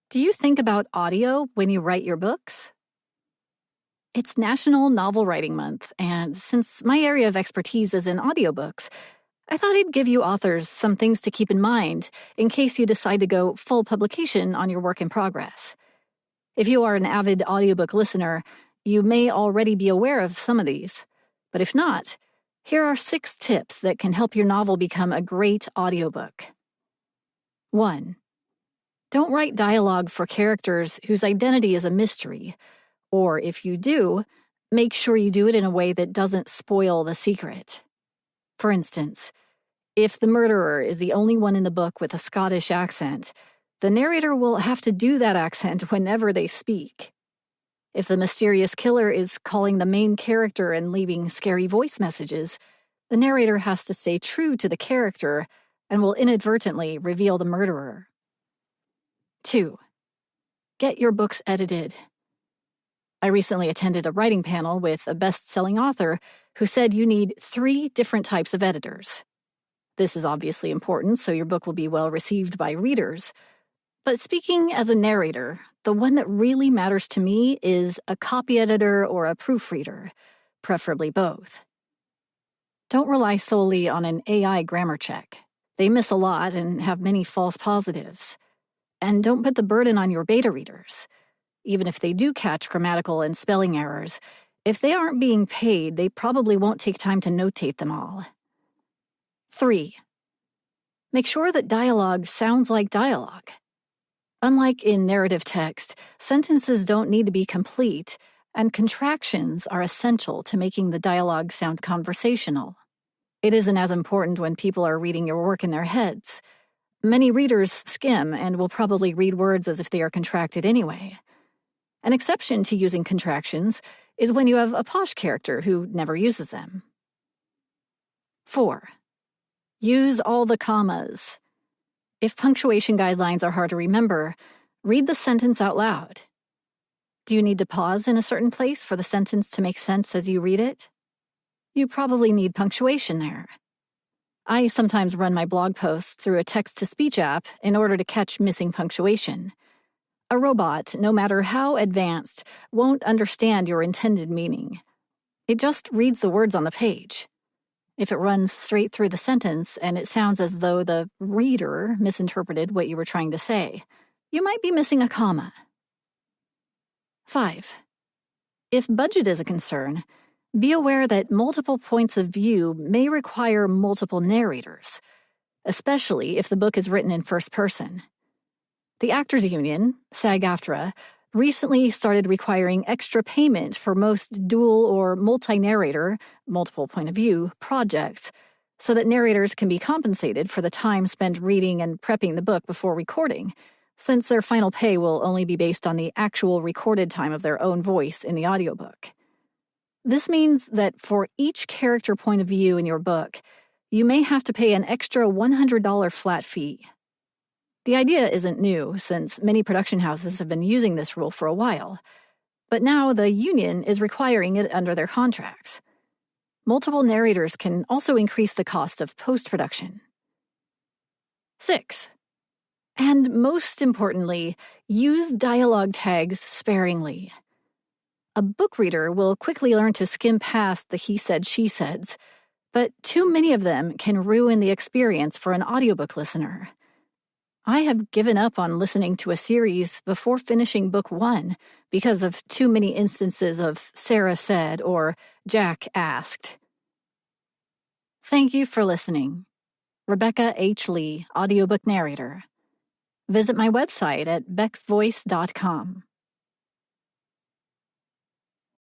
Do you think about audio when you write your books? It's National Novel Writing Month, and since my area of expertise is in audiobooks, I thought I'd give you authors some things to keep in mind in case you decide to go full publication on your work in progress. If you are an avid audiobook listener, you may already be aware of some of these. But if not, here are 6 tips that can help your novel become a great audiobook. 1. Don't write dialogue for characters whose identity is a mystery. Or if you do, make sure you do it in a way that doesn't spoil the secret. For instance, if the murderer is the only one in the book with a Scottish accent, the narrator will have to do that accent whenever they speak. If the mysterious killer is calling the main character and leaving scary voice messages, the narrator has to stay true to the character and will inadvertently reveal the murderer. 2. Get your books edited. I recently attended a writing panel with a best-selling author who said you need 3 different types of editors. This is obviously important, so your book will be well received by readers. But speaking as a narrator, the one that really matters to me is a copy editor or a proofreader, preferably both. Don't rely solely on an AI grammar check. They miss a lot and have many false positives. And don't put the burden on your beta readers. Even if they do catch grammatical and spelling errors, if they aren't being paid, they probably won't take time to notate them all. 3. Make sure that dialogue sounds like dialogue. Unlike in narrative text, sentences don't need to be complete, and contractions are essential to making the dialogue sound conversational. It isn't as important when people are reading your work in their heads. Many readers skim and will probably read words as if they are contracted anyway. An exception to using contractions is when you have a posh character who never uses them. 4. Use all the commas. If punctuation guidelines are hard to remember, read the sentence out loud. Do you need to pause in a certain place for the sentence to make sense as you read it? You probably need punctuation there. I sometimes run my blog posts through a text-to-speech app in order to catch missing punctuation. A robot, no matter how advanced, won't understand your intended meaning. It just reads the words on the page. If it runs straight through the sentence and it sounds as though the reader misinterpreted what you were trying to say, you might be missing a comma. 5. If budget is a concern, be aware that multiple points of view may require multiple narrators, especially if the book is written in first person. The Actors Union, SAG-AFTRA, recently started requiring extra payment for most dual or multi-narrator, multiple point of view, projects, so that narrators can be compensated for the time spent reading and prepping the book before recording, since their final pay will only be based on the actual recorded time of their own voice in the audiobook. This means that for each character point of view in your book, you may have to pay an extra $100 flat fee. The idea isn't new, since many production houses have been using this rule for a while, but now the union is requiring it under their contracts. Multiple narrators can also increase the cost of post-production. 6. And most importantly, use dialogue tags sparingly. A book reader will quickly learn to skim past the he said, she saids, but too many of them can ruin the experience for an audiobook listener. I have given up on listening to a series before finishing book 1 because of too many instances of Sarah said or Jack asked. Thank you for listening. Rebecca H. Lee, audiobook narrator. Visit my website at bexvoice.com.